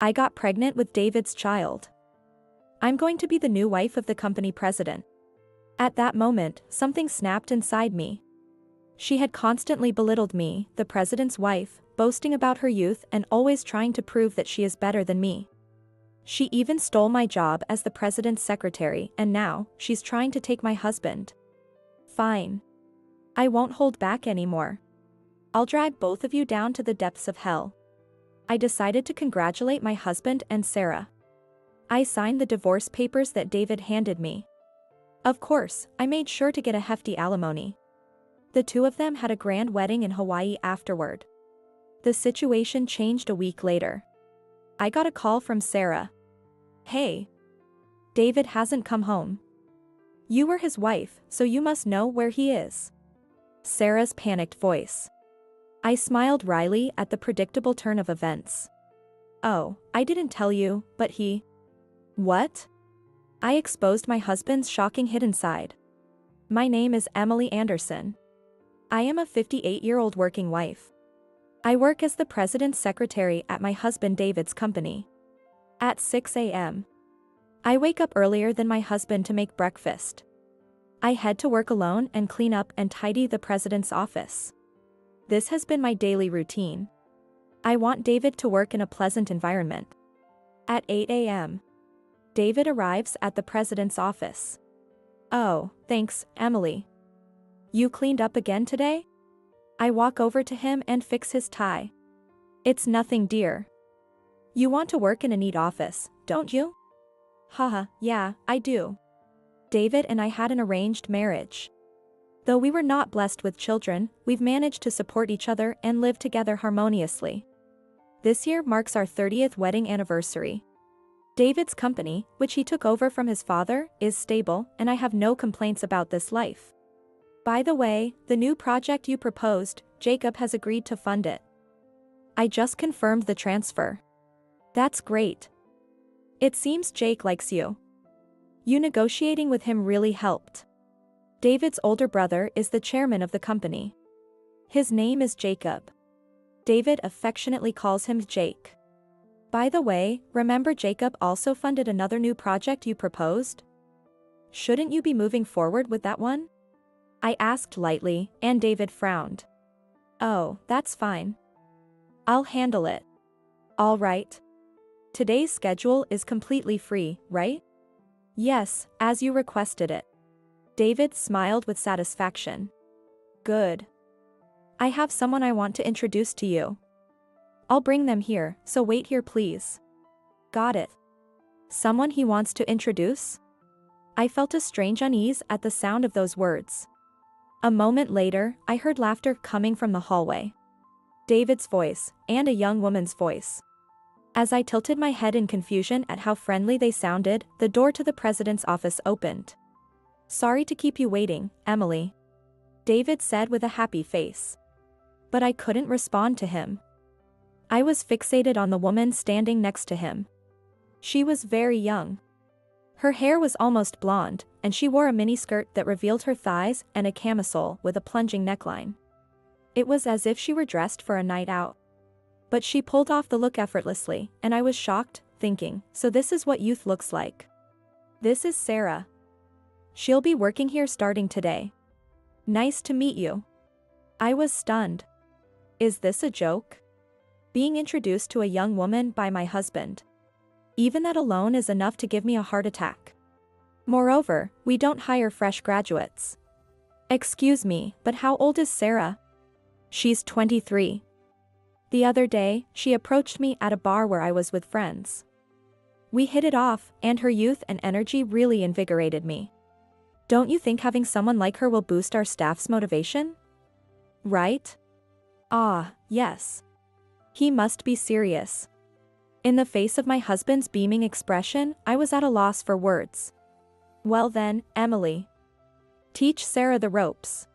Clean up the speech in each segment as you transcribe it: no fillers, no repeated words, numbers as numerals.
I got pregnant with David's child. I'm going to be the new wife of the company president. At that moment, something snapped inside me. She had constantly belittled me, the president's wife, boasting about her youth and always trying to prove that she is better than me. She even stole my job as the president's secretary, and now, she's trying to take my husband. Fine. I won't hold back anymore. I'll drag both of you down to the depths of hell. I decided to congratulate my husband and Sarah. I signed the divorce papers that David handed me. Of course, I made sure to get a hefty alimony. The two of them had a grand wedding in Hawaii afterward. The situation changed a week later. I got a call from Sarah. Hey. David hasn't come home. You were his wife, so you must know where he is. Sarah's panicked voice. I smiled wryly at the predictable turn of events. Oh, I didn't tell you, but he... What? I exposed my husband's shocking hidden side. My name is Emily Anderson. I am a 58-year-old working wife. I work as the president's secretary at my husband David's company. At 6 a.m. I wake up earlier than my husband to make breakfast. I head to work alone and clean up and tidy the president's office. This has been my daily routine. I want David to work in a pleasant environment. At 8 a.m. David arrives at the president's office. Oh, thanks, Emily. You cleaned up again today? I walk over to him and fix his tie. It's nothing, dear. You want to work in a neat office, don't you? Haha, yeah, I do. David and I had an arranged marriage. Though we were not blessed with children, we've managed to support each other and live together harmoniously. This year marks our 30th wedding anniversary. David's company, which he took over from his father, is stable, and I have no complaints about this life. By the way, the new project you proposed, Jacob has agreed to fund it. I just confirmed the transfer. That's great. It seems Jake likes you. You negotiating with him really helped. David's older brother is the chairman of the company. His name is Jacob. David affectionately calls him Jake. By the way, remember Jacob also funded another new project you proposed? Shouldn't you be moving forward with that one? I asked lightly, and David frowned. Oh, that's fine. I'll handle it. All right. Today's schedule is completely free, right? Yes, as you requested it. David smiled with satisfaction. Good. I have someone I want to introduce to you. I'll bring them here, so wait here please. Got it. Someone he wants to introduce? I felt a strange unease at the sound of those words. A moment later, I heard laughter coming from the hallway. David's voice, and a young woman's voice. As I tilted my head in confusion at how friendly they sounded, the door to the president's office opened. Sorry to keep you waiting, Emily. David said with a happy face. But I couldn't respond to him. I was fixated on the woman standing next to him. She was very young. Her hair was almost blonde, and she wore a miniskirt that revealed her thighs and a camisole with a plunging neckline. It was as if she were dressed for a night out. But she pulled off the look effortlessly, and I was shocked, thinking, so this is what youth looks like. This is Sarah. She'll be working here starting today. Nice to meet you. I was stunned. Is this a joke? Being introduced to a young woman by my husband. Even that alone is enough to give me a heart attack. Moreover, we don't hire fresh graduates. Excuse me, but how old is Sarah? She's 23. The other day, she approached me at a bar where I was with friends. We hit it off, and her youth and energy really invigorated me. Don't you think having someone like her will boost our staff's motivation? Right? Ah, yes. He must be serious. In the face of my husband's beaming expression, I was at a loss for words. Well then, Emily. Teach Sarah the ropes.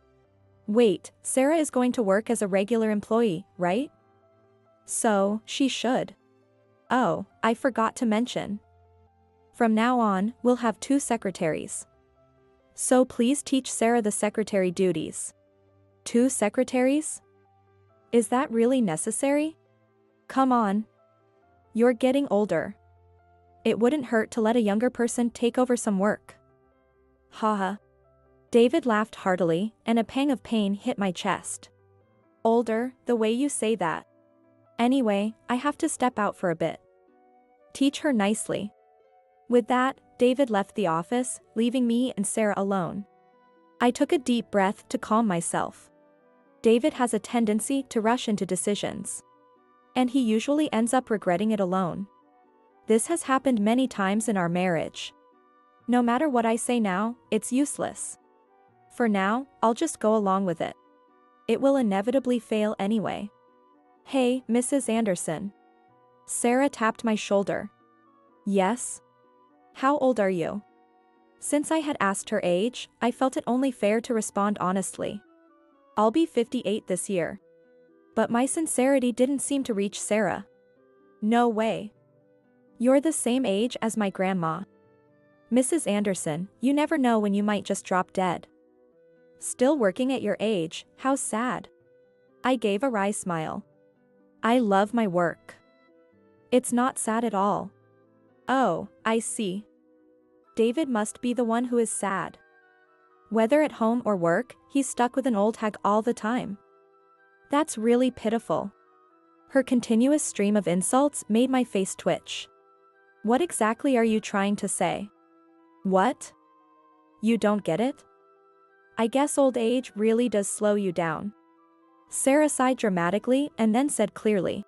Wait, Sarah is going to work as a regular employee, right? So, she should. Oh, I forgot to mention. From now on, we'll have 2 secretaries. So please teach Sarah the secretary duties. 2 secretaries? Is that really necessary? Come on. You're getting older. It wouldn't hurt to let a younger person take over some work. Haha. David laughed heartily, and a pang of pain hit my chest. Older, the way you say that. Anyway, I have to step out for a bit. Teach her nicely. With that, David left the office, leaving me and Sarah alone. I took a deep breath to calm myself. David has a tendency to rush into decisions. And he usually ends up regretting it alone. This has happened many times in our marriage. No matter what I say now, it's useless. For now, I'll just go along with it. It will inevitably fail anyway. Hey, Mrs. Anderson. Sarah tapped my shoulder. Yes? How old are you? Since I had asked her age, I felt it only fair to respond honestly. I'll be 58 this year. But my sincerity didn't seem to reach Sarah. No way. You're the same age as my grandma. Mrs. Anderson, you never know when you might just drop dead. Still working at your age, how sad. I gave a wry smile. I love my work. It's not sad at all. Oh, I see. David must be the one who is sad. Whether at home or work, he's stuck with an old hag all the time. That's really pitiful. Her continuous stream of insults made my face twitch. What exactly are you trying to say? What? You don't get it? I guess old age really does slow you down. Sarah sighed dramatically and then said clearly.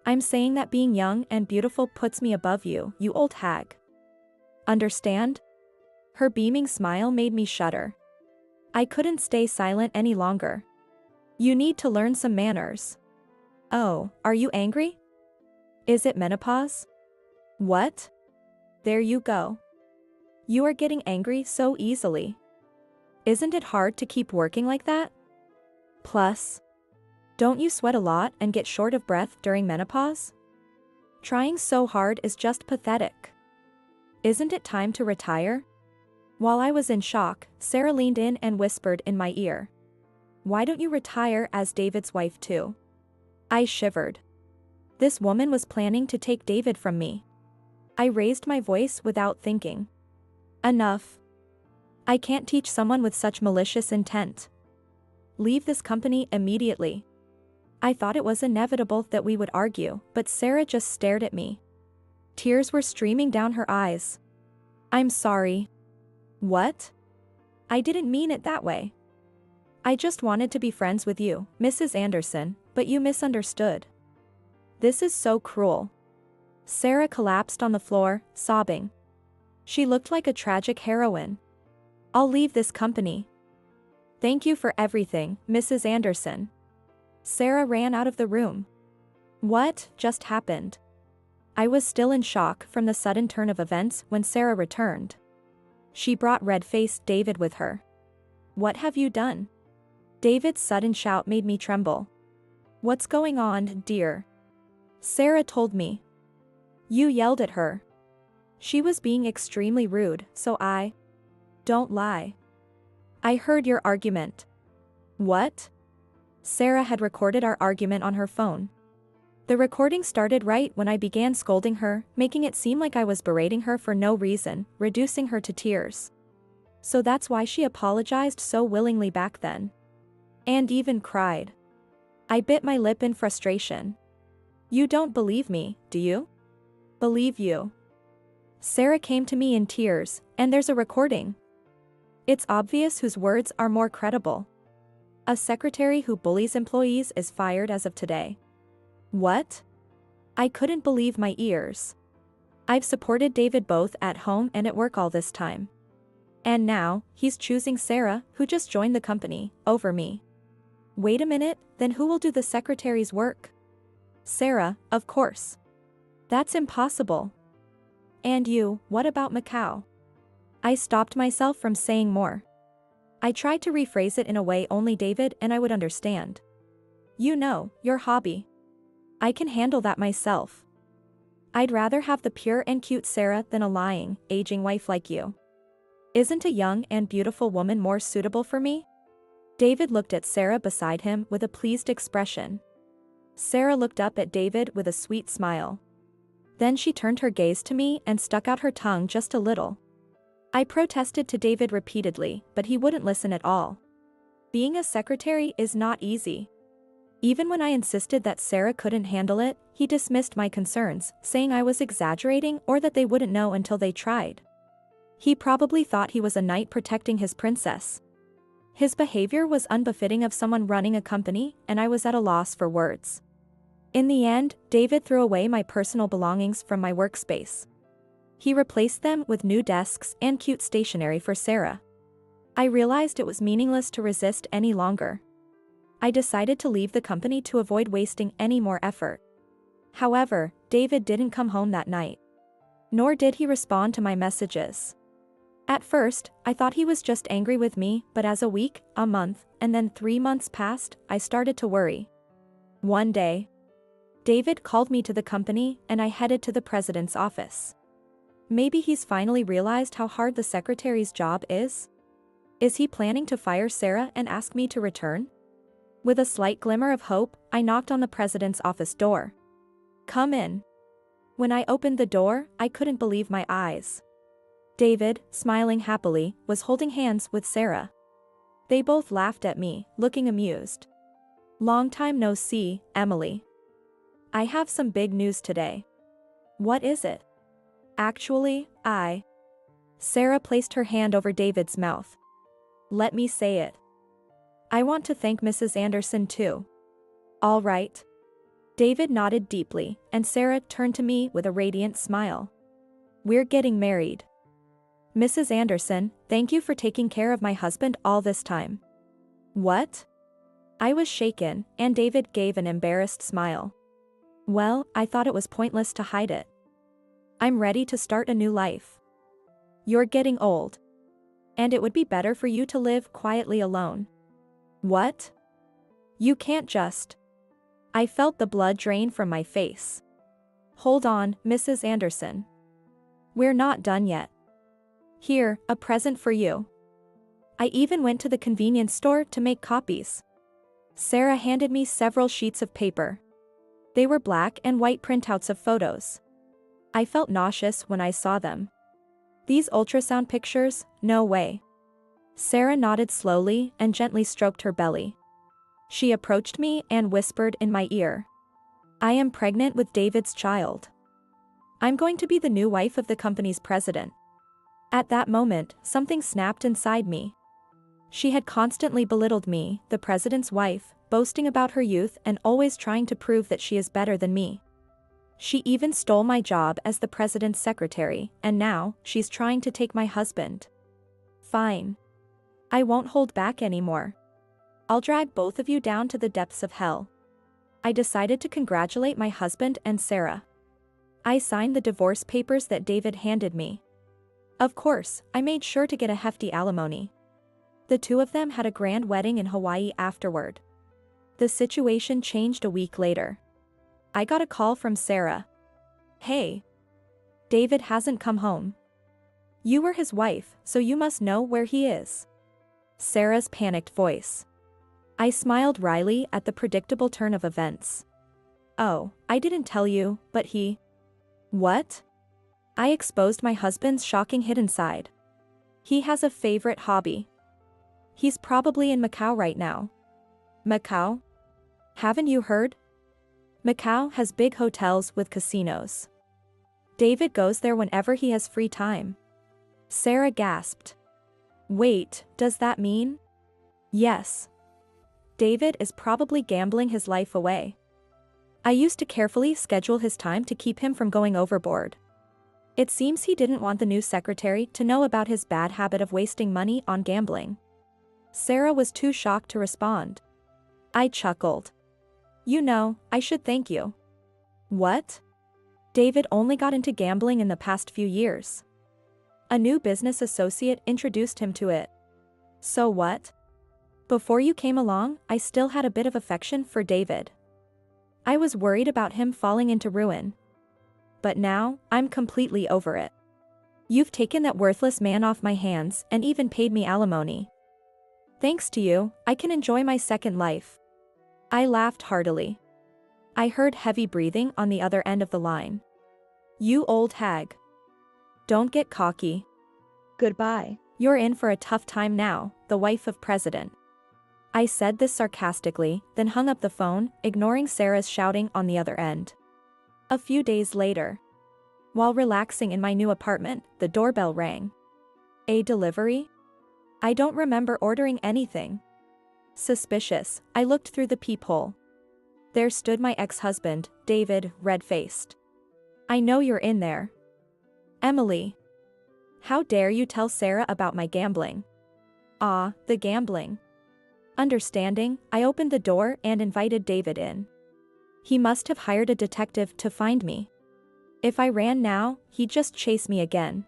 I'm saying that being young and beautiful puts me above you, you old hag. Understand? Her beaming smile made me shudder. I couldn't stay silent any longer. You need to learn some manners. Oh, are you angry? Is it menopause? What? There you go. You are getting angry so easily. Isn't it hard to keep working like that? Plus, don't you sweat a lot and get short of breath during menopause? Trying so hard is just pathetic. Isn't it time to retire? While I was in shock, Sarah leaned in and whispered in my ear. Why don't you retire as David's wife too? I shivered. This woman was planning to take David from me. I raised my voice without thinking. Enough. I can't teach someone with such malicious intent. Leave this company immediately. I thought it was inevitable that we would argue, but Sarah just stared at me. Tears were streaming down her eyes. I'm sorry. What? I didn't mean it that way. I just wanted to be friends with you, Mrs. Anderson, but you misunderstood. This is so cruel. Sarah collapsed on the floor, sobbing. She looked like a tragic heroine. I'll leave this company. Thank you for everything, Mrs. Anderson. Sarah ran out of the room. What just happened? I was still in shock from the sudden turn of events when Sarah returned. She brought red-faced David with her. What have you done? David's sudden shout made me tremble. What's going on, dear? Sarah told me. You yelled at her. She was being extremely rude, so I... Don't lie. I heard your argument. What? Sarah had recorded our argument on her phone. The recording started right when I began scolding her, making it seem like I was berating her for no reason, reducing her to tears. So that's why she apologized so willingly back then. And even cried. I bit my lip in frustration. You don't believe me, do you? Believe you. Sarah came to me in tears, and there's a recording. It's obvious whose words are more credible. A secretary who bullies employees is fired as of today. What? I couldn't believe my ears. I've supported David both at home and at work all this time. And now, he's choosing Sarah, who just joined the company, over me. Wait a minute, then who will do the secretary's work? Sarah, of course. That's impossible. And you, what about Macau? I stopped myself from saying more. I tried to rephrase it in a way only David and I would understand. You know, your hobby. I can handle that myself. I'd rather have the pure and cute Sarah than a lying, aging wife like you. Isn't a young and beautiful woman more suitable for me? David looked at Sarah beside him with a pleased expression. Sarah looked up at David with a sweet smile. Then she turned her gaze to me and stuck out her tongue just a little. I protested to David repeatedly, but he wouldn't listen at all. Being a secretary is not easy. Even when I insisted that Sarah couldn't handle it, he dismissed my concerns, saying I was exaggerating or that they wouldn't know until they tried. He probably thought he was a knight protecting his princess. His behavior was unbefitting of someone running a company, and I was at a loss for words. In the end, David threw away my personal belongings from my workspace. He replaced them with new desks and cute stationery for Sarah. I realized it was meaningless to resist any longer. I decided to leave the company to avoid wasting any more effort. However, David didn't come home that night. Nor did he respond to my messages. At first, I thought he was just angry with me, but as a week, a month, and then 3 months passed, I started to worry. One day, David called me to the company and I headed to the president's office. Maybe he's finally realized how hard the secretary's job is? Is he planning to fire Sarah and ask me to return? With a slight glimmer of hope, I knocked on the president's office door. "Come in." When I opened the door, I couldn't believe my eyes. David, smiling happily, was holding hands with Sarah. They both laughed at me, looking amused. "Long time no see, Emily. I have some big news today." "What is it?" "Actually, Sarah placed her hand over David's mouth. "Let me say it. I want to thank Mrs. Anderson too." "All right." David nodded deeply, and Sarah turned to me with a radiant smile. "We're getting married." "Mrs. Anderson, thank you for taking care of my husband all this time." "What?" I was shaken, and David gave an embarrassed smile. "Well, I thought it was pointless to hide it. I'm ready to start a new life. You're getting old. And it would be better for you to live quietly alone." "What? You can't just..." I felt the blood drain from my face. "Hold on, Mrs. Anderson. We're not done yet. Here, a present for you." I even went to the convenience store to make copies. Sarah handed me several sheets of paper. They were black and white printouts of photos. I felt nauseous when I saw them. "These ultrasound pictures? No way." Sarah nodded slowly and gently stroked her belly. She approached me and whispered in my ear. "I am pregnant with David's child. I'm going to be the new wife of the company's president." At that moment, something snapped inside me. She had constantly belittled me, the president's wife, boasting about her youth and always trying to prove that she is better than me. She even stole my job as the president's secretary, and now, she's trying to take my husband. Fine. I won't hold back anymore. I'll drag both of you down to the depths of hell. I decided to congratulate my husband and Sarah. I signed the divorce papers that David handed me. Of course, I made sure to get a hefty alimony. The two of them had a grand wedding in Hawaii afterward. The situation changed a week later. I got a call from Sarah. "Hey. David hasn't come home. You were his wife, so you must know where he is." Sarah's panicked voice. I smiled wryly at the predictable turn of events. "Oh, I didn't tell you, but he..." "What?" I exposed my husband's shocking hidden side. "He has a favorite hobby. He's probably in Macau right now." "Macau? Haven't you heard? Macau has big hotels with casinos. David goes there whenever he has free time." Sarah gasped. "Wait, does that mean..." "Yes. David is probably gambling his life away. I used to carefully schedule his time to keep him from going overboard. It seems he didn't want the new secretary to know about his bad habit of wasting money on gambling." Sarah was too shocked to respond. I chuckled. "You know, I should thank you." "What?" "David only got into gambling in the past few years. A new business associate introduced him to it." "So what?" "Before you came along, I still had a bit of affection for David. I was worried about him falling into ruin. But now, I'm completely over it. You've taken that worthless man off my hands and even paid me alimony. Thanks to you, I can enjoy my second life." I laughed heartily. I heard heavy breathing on the other end of the line. You old hag. Don't get cocky. Goodbye. You're in for a tough time now, the wife of president. I said this sarcastically, then hung up the phone, ignoring Sarah's shouting on the other end. A few days later, while relaxing in my new apartment, the doorbell rang. A delivery? I don't remember ordering anything. Suspicious, I looked through the peephole. There stood my ex-husband, David, red-faced. I know you're in there. Emily. How dare you tell Sarah about my gambling? Ah, the gambling. Understanding, I opened the door and invited David in. He must have hired a detective to find me. If I ran now, he'd just chase me again.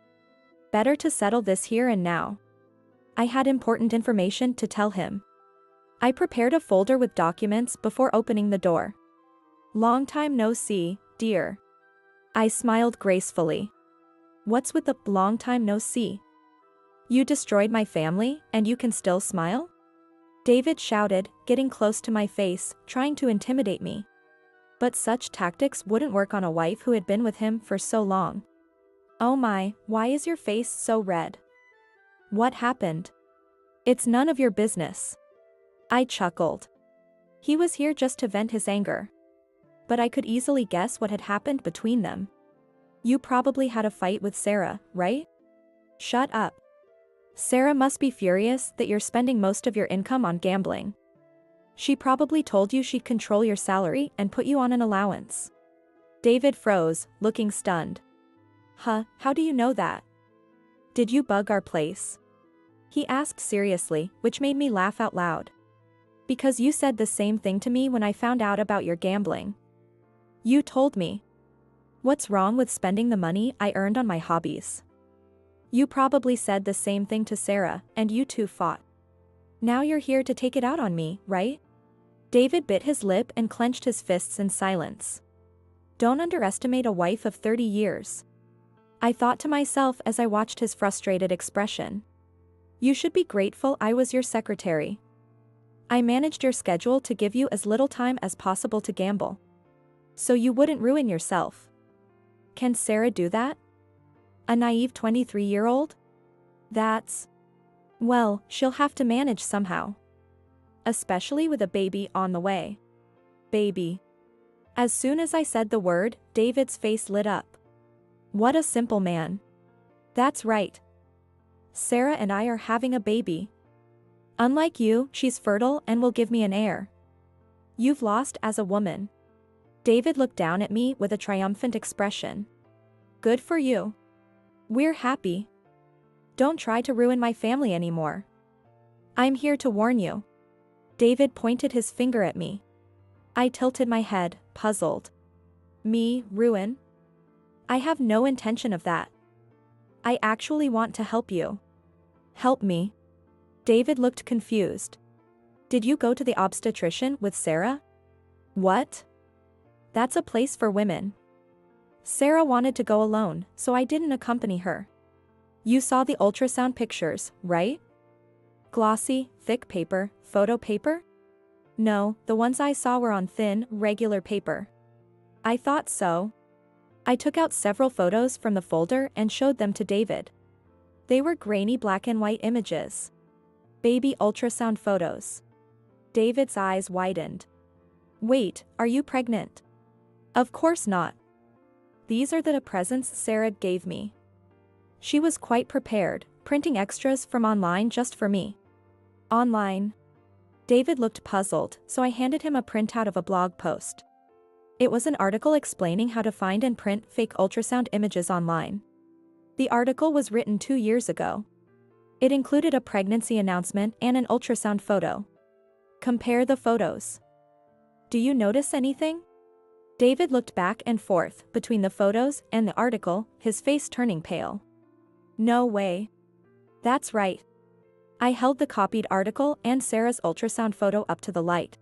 Better to settle this here and now. I had important information to tell him. I prepared a folder with documents before opening the door. Long time no see, dear. I smiled gracefully. What's with the long time no see? You destroyed my family, and you can still smile? David shouted, getting close to my face, trying to intimidate me. But such tactics wouldn't work on a wife who had been with him for so long. Oh my, why is your face so red? What happened? It's none of your business. I chuckled. He was here just to vent his anger. But I could easily guess what had happened between them. You probably had a fight with Sarah, right? Shut up. Sarah must be furious that you're spending most of your income on gambling. She probably told you she'd control your salary and put you on an allowance. David froze, looking stunned. Huh, how do you know that? Did you bug our place? He asked seriously, which made me laugh out loud. Because you said the same thing to me when I found out about your gambling. You told me. What's wrong with spending the money I earned on my hobbies? You probably said the same thing to Sarah, and you two fought. Now you're here to take it out on me, right? David bit his lip and clenched his fists in silence. Don't underestimate a wife of 30 years. I thought to myself as I watched his frustrated expression. You should be grateful I was your secretary. I managed your schedule to give you as little time as possible to gamble. So you wouldn't ruin yourself. Can Sarah do that? A naive 23-year-old? Well, she'll have to manage somehow. Especially with a baby on the way. Baby. As soon as I said the word, David's face lit up. What a simple man. That's right. Sarah and I are having a baby. Unlike you, she's fertile and will give me an heir. You've lost as a woman. David looked down at me with a triumphant expression. Good for you. We're happy. Don't try to ruin my family anymore. I'm here to warn you. David pointed his finger at me. I tilted my head, puzzled. Me, ruin? I have no intention of that. I actually want to help you. Help me. David looked confused. Did you go to the obstetrician with Sarah? What? That's a place for women. Sarah wanted to go alone, so I didn't accompany her. You saw the ultrasound pictures, right? Glossy, thick paper, photo paper? No, the ones I saw were on thin, regular paper. I thought so. I took out several photos from the folder and showed them to David. They were grainy black and white images. Baby ultrasound photos. David's eyes widened. Wait, are you pregnant? Of course not. These are the presents Sarah gave me. She was quite prepared, printing extras from online just for me. Online? David looked puzzled, so I handed him a printout of a blog post. It was an article explaining how to find and print fake ultrasound images online. The article was written 2 years ago. It included a pregnancy announcement and an ultrasound photo. Compare the photos. Do you notice anything? David looked back and forth between the photos and the article, his face turning pale. No way. That's right. I held the copied article and Sarah's ultrasound photo up to the light.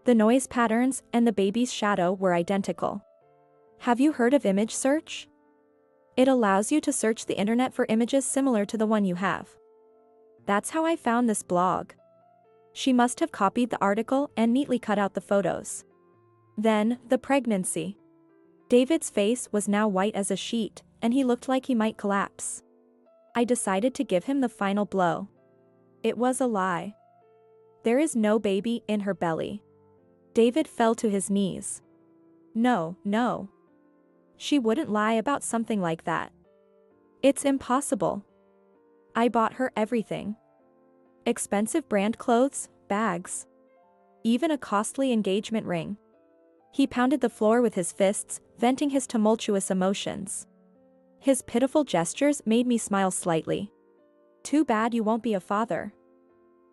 The noise patterns and the baby's shadow were identical. Have you heard of image search? It allows you to search the internet for images similar to the one you have. That's how I found this blog. She must have copied the article and neatly cut out the photos. Then, the pregnancy. David's face was now white as a sheet, and he looked like he might collapse. I decided to give him the final blow. It was a lie. There is no baby in her belly. David fell to his knees. No, no. She wouldn't lie about something like that. It's impossible. I bought her everything. Expensive brand clothes, bags. Even a costly engagement ring. He pounded the floor with his fists, venting his tumultuous emotions. His pitiful gestures made me smile slightly. Too bad you won't be a father.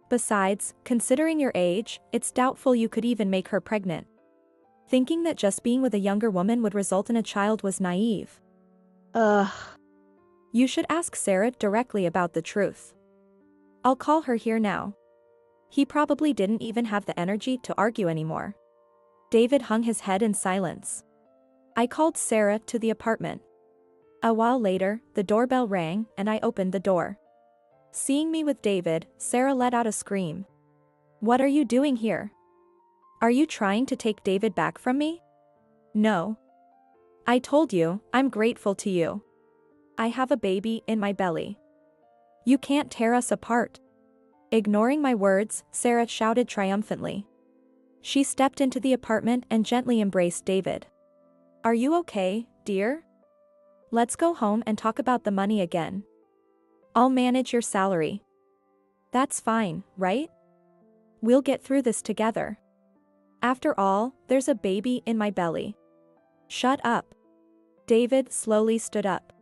Besides, considering your age, it's doubtful you could even make her pregnant. Thinking that just being with a younger woman would result in a child was naive. Ugh. You should ask Sarah directly about the truth. I'll call her here now. He probably didn't even have the energy to argue anymore. David hung his head in silence. I called Sarah to the apartment. A while later, the doorbell rang and I opened the door. Seeing me with David, Sarah let out a scream. What are you doing here? Are you trying to take David back from me? No. I told you, I'm grateful to you. I have a baby in my belly. You can't tear us apart. Ignoring my words, Sarah shouted triumphantly. She stepped into the apartment and gently embraced David. Are you okay, dear? Let's go home and talk about the money again. I'll manage your salary. That's fine, right? We'll get through this together. After all, there's a baby in my belly. Shut up. David slowly stood up.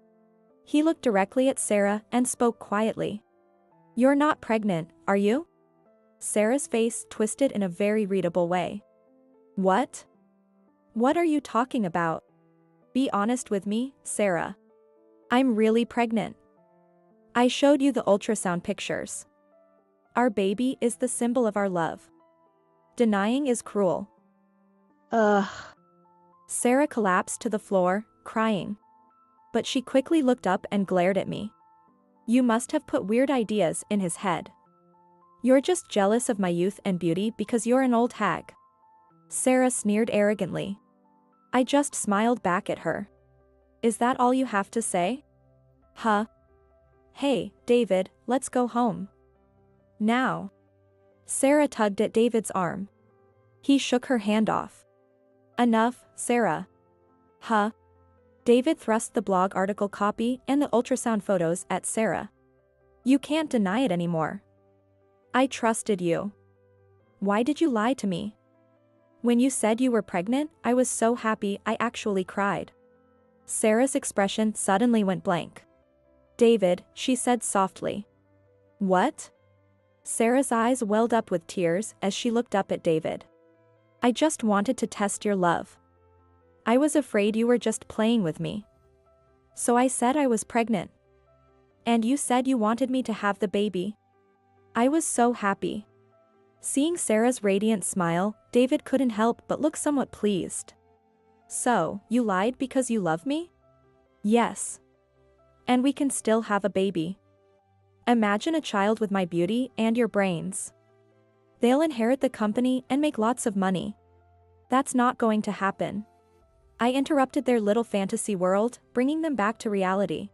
He looked directly at Sarah and spoke quietly. You're not pregnant, are you? Sarah's face twisted in a very readable way. What? What are you talking about? Be honest with me, Sarah. I'm really pregnant. I showed you the ultrasound pictures. Our baby is the symbol of our love. Denying is cruel. Ugh. Sarah collapsed to the floor, crying. But she quickly looked up and glared at me. You must have put weird ideas in his head. You're just jealous of my youth and beauty because you're an old hag. Sarah sneered arrogantly. I just smiled back at her. Is that all you have to say? Huh? Hey, David, let's go home. Now. Sarah tugged at David's arm. He shook her hand off. Enough, Sarah. Huh? David thrust the blog article copy and the ultrasound photos at Sarah. You can't deny it anymore. I trusted you. Why did you lie to me? When you said you were pregnant, I was so happy I actually cried. Sarah's expression suddenly went blank. David, she said softly. What? Sarah's eyes welled up with tears as she looked up at David. I just wanted to test your love. I was afraid you were just playing with me. So I said I was pregnant. And you said you wanted me to have the baby. I was so happy. Seeing Sarah's radiant smile, David couldn't help but look somewhat pleased. So, you lied because you love me? Yes. And we can still have a baby. Imagine a child with my beauty and your brains. They'll inherit the company and make lots of money. That's not going to happen. I interrupted their little fantasy world, bringing them back to reality.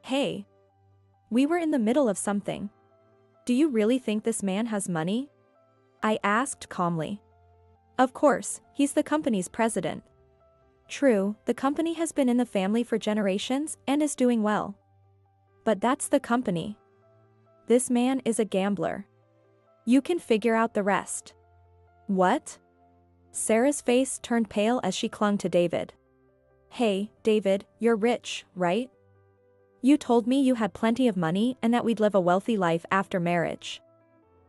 Hey. We were in the middle of something. Do you really think this man has money? I asked calmly. Of course, he's the company's president. True, the company has been in the family for generations and is doing well. But that's the company. This man is a gambler. You can figure out the rest. What? Sarah's face turned pale as she clung to David. Hey, David, you're rich, right? You told me you had plenty of money and that we'd live a wealthy life after marriage.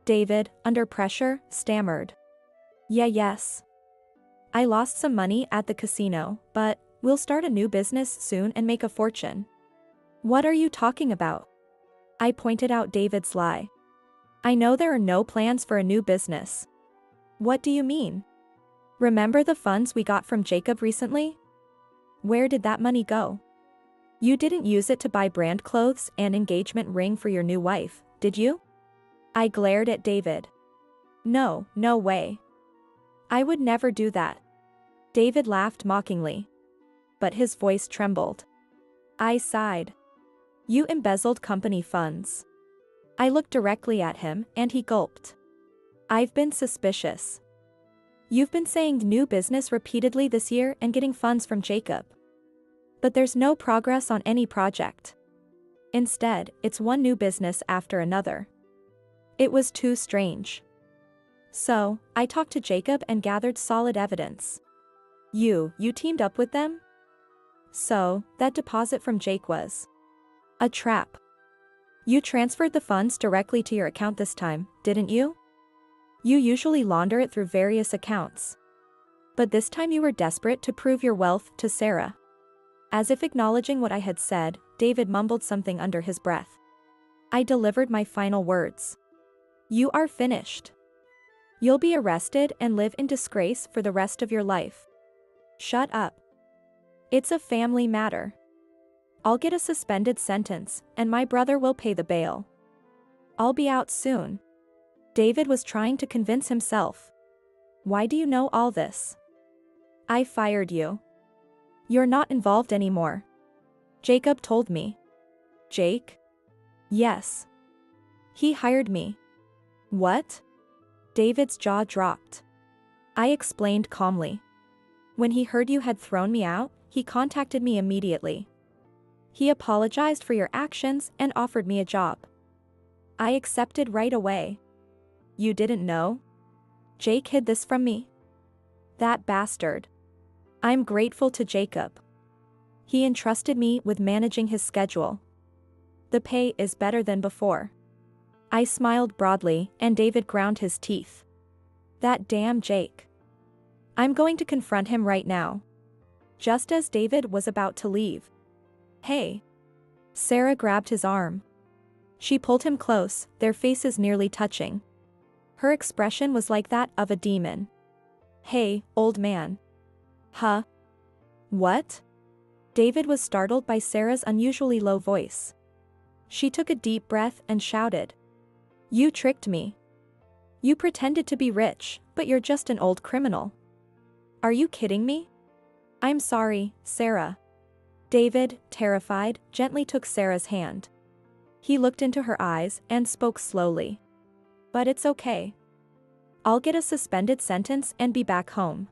David, under pressure, stammered. Yes. I lost some money at the casino, but we'll start a new business soon and make a fortune. What are you talking about? I pointed out David's lie. I know there are no plans for a new business. What do you mean? Remember the funds we got from Jacob recently? Where did that money go? You didn't use it to buy brand clothes and engagement ring for your new wife, did you? I glared at David. No way. I would never do that. David laughed mockingly. but his voice trembled. I sighed. You embezzled company funds. I looked directly at him, and he gulped. I've been suspicious. You've been saying new business repeatedly this year and getting funds from Jacob. But there's no progress on any project. Instead, it's one new business after another. It was too strange. So, I talked to Jacob and gathered solid evidence. You teamed up with them? So, that deposit from Jake was a trap. You transferred the funds directly to your account this time, didn't you? You usually launder it through various accounts. But this time you were desperate to prove your wealth to Sarah. As if acknowledging what I had said, David mumbled something under his breath. I delivered my final words. You are finished. You'll be arrested and live in disgrace for the rest of your life. Shut up. It's a family matter. I'll get a suspended sentence, and my brother will pay the bail. I'll be out soon. David was trying to convince himself. Why do you know all this? I fired you. You're not involved anymore. Jacob told me. Jake? Yes. He hired me. What? David's jaw dropped. I explained calmly. When he heard you had thrown me out, he contacted me immediately. He apologized for your actions and offered me a job. I accepted right away. You didn't know? Jake hid this from me. That bastard. I'm grateful to Jacob. He entrusted me with managing his schedule. The pay is better than before. I smiled broadly, and David ground his teeth. That damn Jake. I'm going to confront him right now. Just as David was about to leave. Hey. Sarah grabbed his arm. She pulled him close, their faces nearly touching. Her expression was like that of a demon. Hey, old man. Huh? What? David was startled by Sarah's unusually low voice. She took a deep breath and shouted. You tricked me. You pretended to be rich, but you're just an old criminal. Are you kidding me? I'm sorry, Sarah. David, terrified, gently took Sarah's hand. He looked into her eyes and spoke slowly. But it's okay. I'll get a suspended sentence and be back home.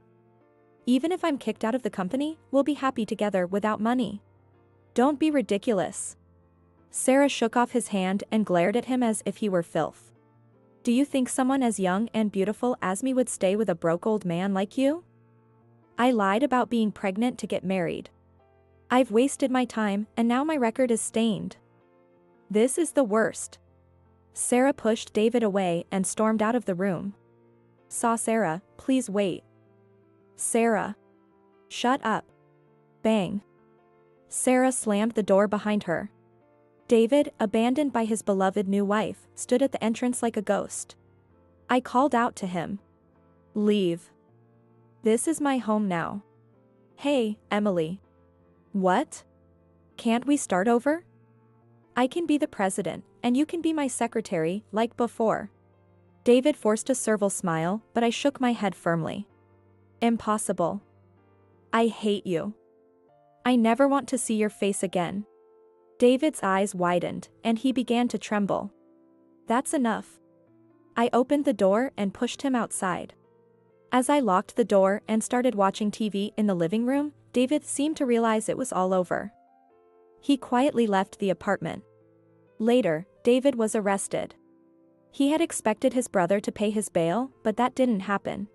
Even if I'm kicked out of the company, we'll be happy together without money. Don't be ridiculous. Sarah shook off his hand and glared at him as if he were filth. Do you think someone as young and beautiful as me would stay with a broke old man like you? I lied about being pregnant to get married. I've wasted my time, and now my record is stained. This is the worst. Sarah pushed David away and stormed out of the room. Saw Sarah, please wait. Sarah. Shut up. Bang. Sarah slammed the door behind her. David, abandoned by his beloved new wife, stood at the entrance like a ghost. I called out to him. Leave. This is my home now. Hey, Emily. What? Can't we start over? I can be the president, and you can be my secretary, like before. David forced a servile smile, but I shook my head firmly. Impossible. I hate you. I never want to see your face again. David's eyes widened, and he began to tremble. That's enough. I opened the door and pushed him outside. As I locked the door and started watching TV in the living room, David seemed to realize it was all over. He quietly left the apartment. Later, David was arrested. He had expected his brother to pay his bail, but that didn't happen.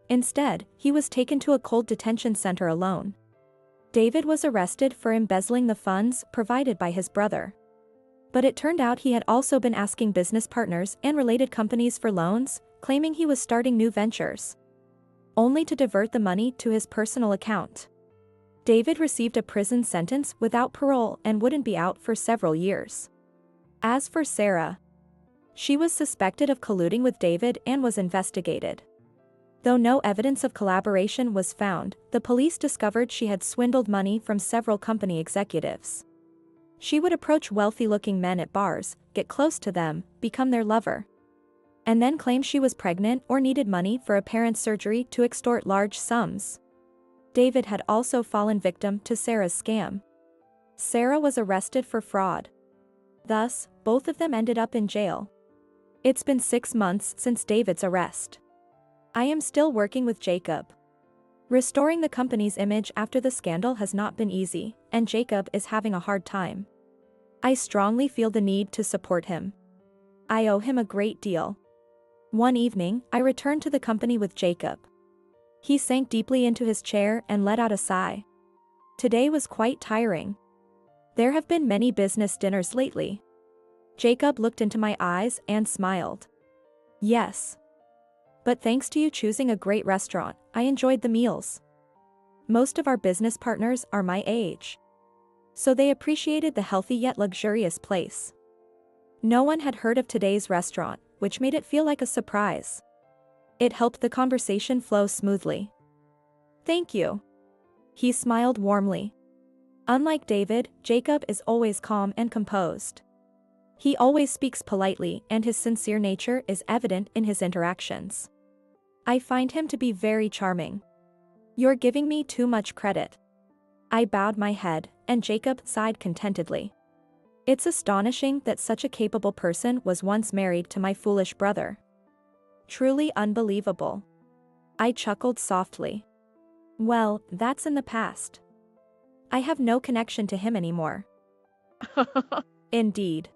Instead, he was taken to a cold detention center alone. David was arrested for embezzling the funds provided by his brother. But it turned out he had also been asking business partners and related companies for loans, claiming he was starting new ventures, only to divert the money to his personal account. David received a prison sentence without parole and wouldn't be out for several years. As for Sarah, she was suspected of colluding with David and was investigated. Though no evidence of collaboration was found, the police discovered she had swindled money from several company executives. She would approach wealthy-looking men at bars, get close to them, become their lover, and then claim she was pregnant or needed money for apparent surgery to extort large sums. David had also fallen victim to Sarah's scam. Sarah was arrested for fraud. Thus, both of them ended up in jail. It's been 6 months since David's arrest. I am still working with Jacob. Restoring the company's image after the scandal has not been easy, and Jacob is having a hard time. I strongly feel the need to support him. I owe him a great deal. One evening, I returned to the company with Jacob. He sank deeply into his chair and let out a sigh. Today was quite tiring. There have been many business dinners lately. Jacob looked into my eyes and smiled. Yes. But thanks to you choosing a great restaurant, I enjoyed the meals. Most of our business partners are my age. So they appreciated the healthy yet luxurious place. No one had heard of today's restaurant, which made it feel like a surprise. It helped the conversation flow smoothly. Thank you. He smiled warmly. Unlike David, Jacob is always calm and composed. He always speaks politely, and his sincere nature is evident in his interactions. I find him to be very charming. You're giving me too much credit. I bowed my head, and Jacob sighed contentedly. It's astonishing that such a capable person was once married to my foolish brother. Truly unbelievable. I chuckled softly. Well, that's in the past. I have no connection to him anymore. Indeed.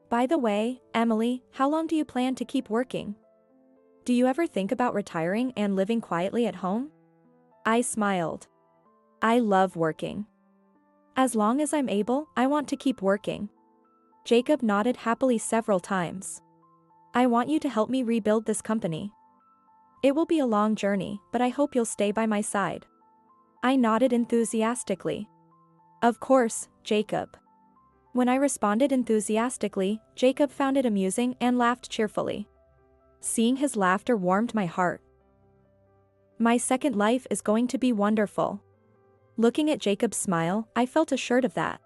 By the way, Emily, how long do you plan to keep working? Do you ever think about retiring and living quietly at home? I smiled. I love working. As long as I'm able, I want to keep working. Jacob nodded happily several times. I want you to help me rebuild this company. It will be a long journey, but I hope you'll stay by my side. I nodded enthusiastically. Of course, Jacob. When I responded enthusiastically, Jacob found it amusing and laughed cheerfully. Seeing his laughter warmed my heart. My second life is going to be wonderful. Looking at Jacob's smile, I felt assured of that.